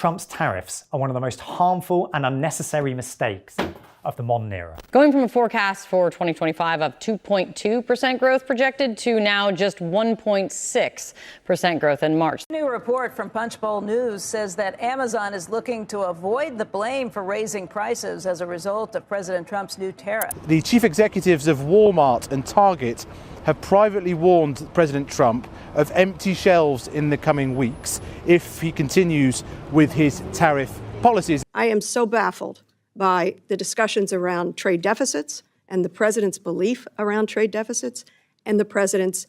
Trump's tariffs are one of the most harmful and unnecessary mistakes of the modern era. Going from a forecast for 2025 of 2.2% growth projected to now just 1.6% growth in March. A new report from Punchbowl News says that Amazon is looking to avoid the blame for raising prices as a result of President Trump's new tariff. The chief executives of Walmart and Target have privately warned President Trump of empty shelves in the coming weeks if he continues with his tariff policies. I am so baffled by the discussions around trade deficits and the president's belief around trade deficits and the president's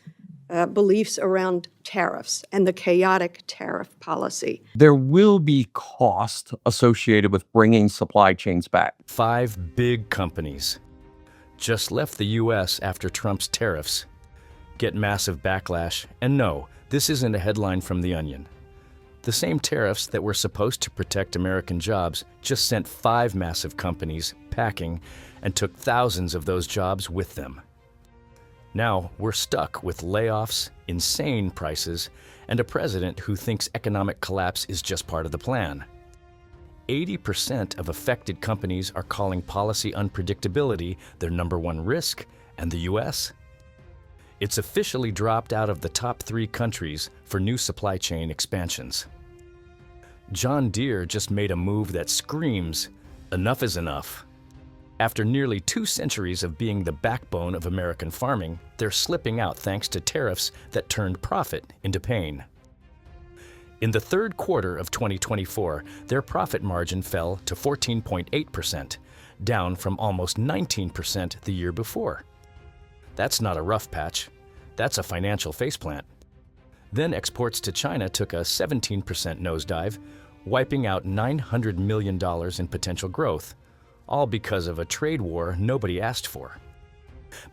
beliefs around tariffs and the chaotic tariff policy. There will be cost associated with bringing supply chains back. 5 big companies just left the U.S. after Trump's tariffs, get massive backlash, and no, this isn't a headline from The Onion. The same tariffs that were supposed to protect American jobs just sent 5 massive companies packing and took thousands of those jobs with them. Now we're stuck with layoffs, insane prices, and a president who thinks economic collapse is just part of the plan. 80% of affected companies are calling policy unpredictability their #1 risk, and the U.S.? It's officially dropped out of the top 3 countries for new supply chain expansions. John Deere just made a move that screams, enough is enough. After nearly 2 centuries of being the backbone of American farming, they're slipping out thanks to tariffs that turned profit into pain. In the third quarter of 2024, their profit margin fell to 14.8%, down from almost 19% the year before. That's not a rough patch. That's a financial faceplant. Then exports to China took a 17% nosedive, wiping out $900 million in potential growth, all because of a trade war nobody asked for.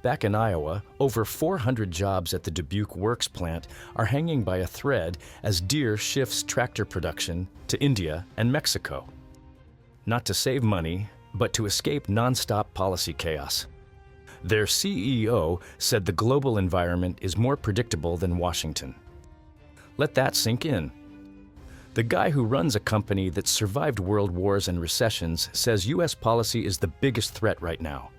Back in Iowa, over 400 jobs at the Dubuque Works plant are hanging by a thread as Deere shifts tractor production to India and Mexico. Not to save money, but to escape nonstop policy chaos. Their CEO said the global environment is more predictable than Washington. Let that sink in. The guy who runs a company that survived world wars and recessions says U.S. policy is the biggest threat right now.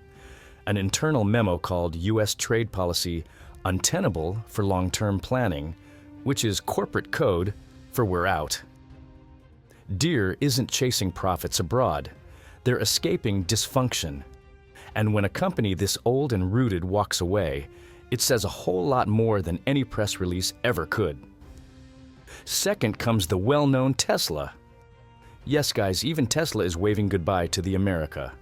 An internal memo called U.S. Trade Policy Untenable for Long-Term Planning, which is corporate code for we're out. Deere isn't chasing profits abroad. They're escaping dysfunction. And when a company this old and rooted walks away, it says a whole lot more than any press release ever could. Second comes the well-known Tesla. Yes, guys, even Tesla is waving goodbye to the America.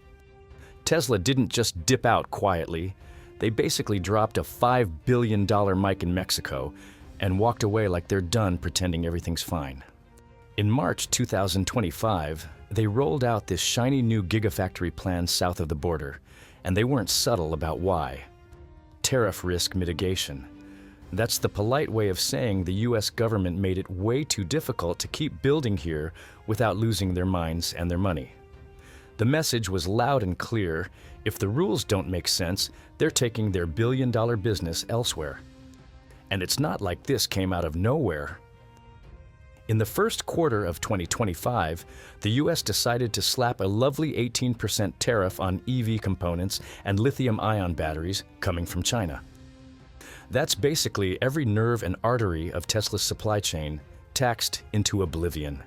Tesla didn't just dip out quietly. They basically dropped a $5 billion mic in Mexico and walked away like they're done pretending everything's fine. In March 2025, they rolled out this shiny new gigafactory plan south of the border, and they weren't subtle about why. Tariff risk mitigation. That's the polite way of saying the U.S. government made it way too difficult to keep building here without losing their minds and their money. The message was loud and clear: if the rules don't make sense, they're taking their billion-dollar business elsewhere. And it's not like this came out of nowhere. In the first quarter of 2025, the U.S. decided to slap a lovely 18% tariff on EV components and lithium-ion batteries coming from China. That's basically every nerve and artery of Tesla's supply chain taxed into oblivion.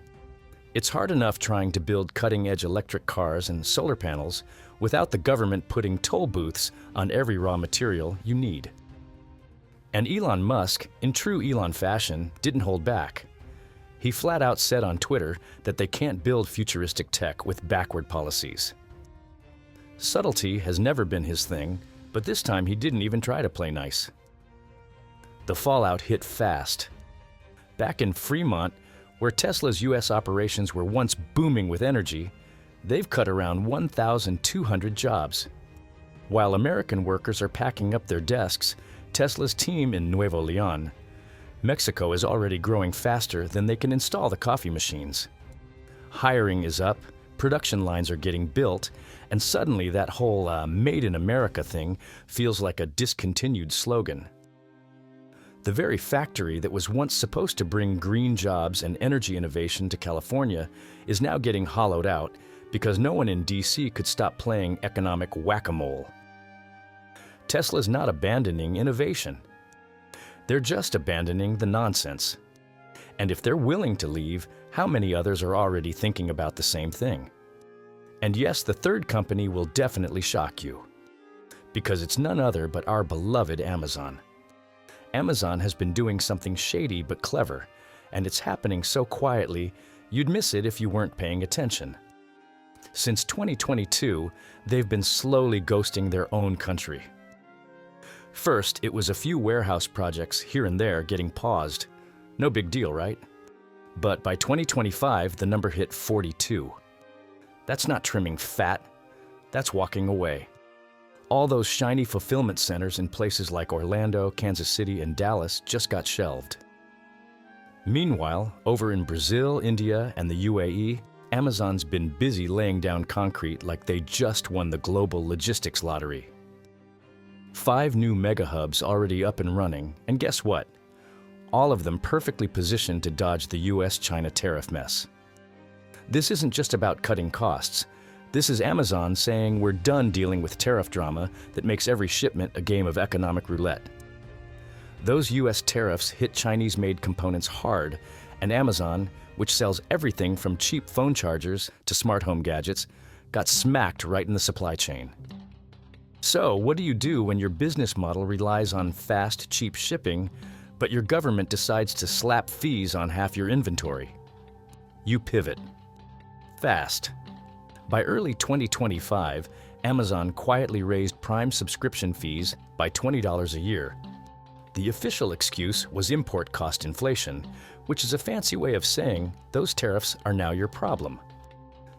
It's hard enough trying to build cutting-edge electric cars and solar panels without the government putting toll booths on every raw material you need. And Elon Musk, in true Elon fashion, didn't hold back. He flat out said on Twitter that they can't build futuristic tech with backward policies. Subtlety has never been his thing, but this time he didn't even try to play nice. The fallout hit fast. Back in Fremont, where Tesla's U.S. operations were once booming with energy, they've cut around 1,200 jobs. While American workers are packing up their desks, Tesla's team in Nuevo Leon, Mexico, is already growing faster than they can install the coffee machines. Hiring is up, production lines are getting built, and suddenly that whole Made in America thing feels like a discontinued slogan. The very factory that was once supposed to bring green jobs and energy innovation to California is now getting hollowed out because no one in DC could stop playing economic whack-a-mole. Tesla's not abandoning innovation. They're just abandoning the nonsense. And if they're willing to leave, how many others are already thinking about the same thing? And yes, the third company will definitely shock you, because it's none other but our beloved Amazon. Amazon has been doing something shady but clever, and it's happening so quietly you'd miss it if you weren't paying attention. Since 2022, they've been slowly ghosting their own country. First, it was a few warehouse projects here and there getting paused. No big deal, right? But by 2025, the number hit 42. That's not trimming fat, that's walking away. All those shiny fulfillment centers in places like Orlando, Kansas City, and Dallas just got shelved. Meanwhile, over in Brazil, India, and the UAE, Amazon's been busy laying down concrete like they just won the global logistics lottery. 5 new mega hubs already up and running, and guess what? All of them perfectly positioned to dodge the US-China tariff mess. This isn't just about cutting costs. This is Amazon saying we're done dealing with tariff drama that makes every shipment a game of economic roulette. Those US tariffs hit Chinese-made components hard, and Amazon, which sells everything from cheap phone chargers to smart home gadgets, got smacked right in the supply chain. So, what do you do when your business model relies on fast, cheap shipping, but your government decides to slap fees on half your inventory? You pivot. Fast. By early 2025, Amazon quietly raised Prime subscription fees by $20 a year. The official excuse was import cost inflation, which is a fancy way of saying those tariffs are now your problem.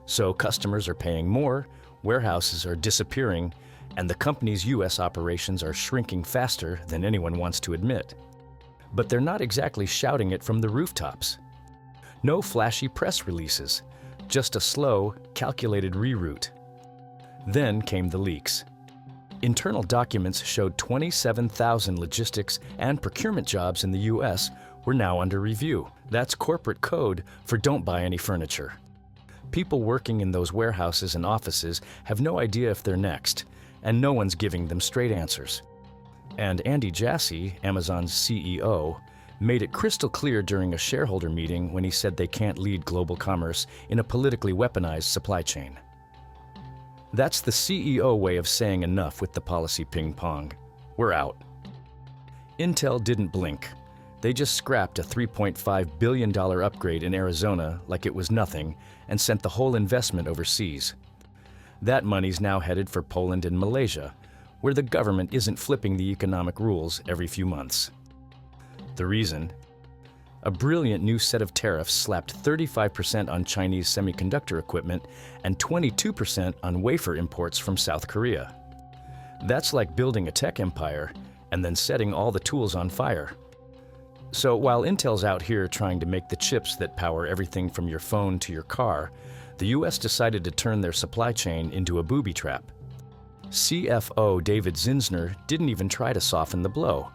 So customers are paying more, warehouses are disappearing, and the company's US operations are shrinking faster than anyone wants to admit. But they're not exactly shouting it from the rooftops. No flashy press releases, just a slow, calculated reroute. Then came the leaks. Internal documents showed 27,000 logistics and procurement jobs in the US were now under review. That's corporate code for don't buy any furniture. People working in those warehouses and offices have no idea if they're next, and no one's giving them straight answers. And Andy Jassy, Amazon's CEO, made it crystal clear during a shareholder meeting when he said they can't lead global commerce in a politically weaponized supply chain. That's the CEO way of saying enough with the policy ping pong. We're out. Intel didn't blink. They just scrapped a $3.5 billion upgrade in Arizona like it was nothing and sent the whole investment overseas. That money's now headed for Poland and Malaysia, where the government isn't flipping the economic rules every few months. The reason? A brilliant new set of tariffs slapped 35% on Chinese semiconductor equipment and 22% on wafer imports from South Korea. That's like building a tech empire and then setting all the tools on fire. So while Intel's out here trying to make the chips that power everything from your phone to your car, the US decided to turn their supply chain into a booby trap. CFO David Zinsner didn't even try to soften the blow.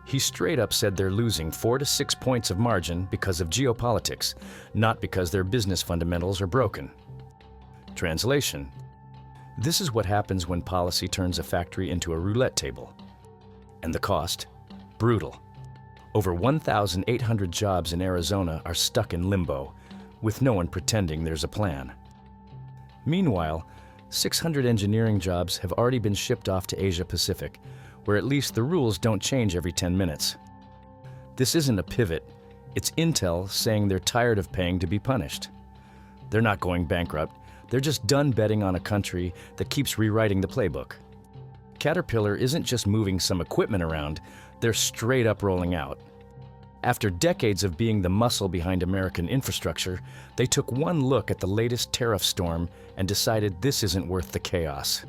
He straight up said they're losing 4 to 6 points of margin because of geopolitics, not because their business fundamentals are broken. Translation: this is what happens when policy turns a factory into a roulette table. And the cost? Brutal. Over 1,800 jobs in Arizona are stuck in limbo, with no one pretending there's a plan. Meanwhile, 600 engineering jobs have already been shipped off to Asia Pacific, where at least the rules don't change every 10 minutes. This isn't a pivot, it's Intel saying they're tired of paying to be punished. They're not going bankrupt, they're just done betting on a country that keeps rewriting the playbook. Caterpillar isn't just moving some equipment around, they're straight up rolling out. After decades of being the muscle behind American infrastructure, they took one look at the latest tariff storm and decided this isn't worth the chaos.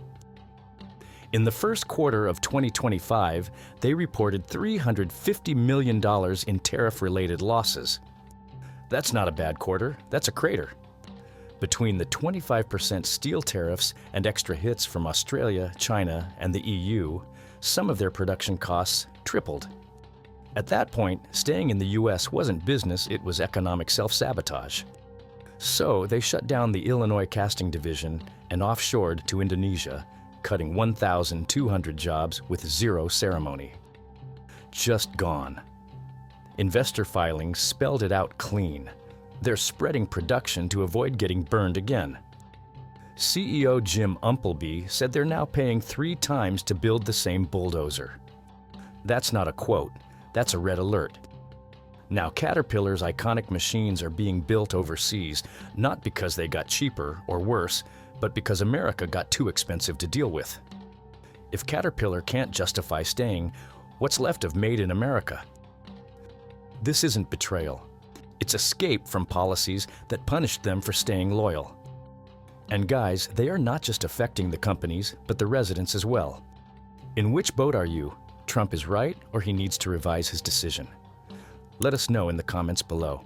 In the first quarter of 2025, they reported $350 million in tariff-related losses. That's not a bad quarter, that's a crater. Between the 25% steel tariffs and extra hits from Australia, China, and the EU, some of their production costs tripled. At that point, staying in the U.S. wasn't business, it was economic self-sabotage. So they shut down the Illinois casting division and offshored to Indonesia, cutting 1,200 jobs with zero ceremony. Just gone. Investor filings spelled it out clean. They're spreading production to avoid getting burned again. CEO Jim Umpleby said they're now paying 3 times to build the same bulldozer. That's not a quote, that's a red alert. Now Caterpillar's iconic machines are being built overseas, not because they got cheaper or worse, but because America got too expensive to deal with. If Caterpillar can't justify staying, what's left of Made in America? This isn't betrayal. It's escape from policies that punished them for staying loyal. And guys, they are not just affecting the companies, but the residents as well. In which boat are you? Trump is right, or he needs to revise his decision? Let us know in the comments below.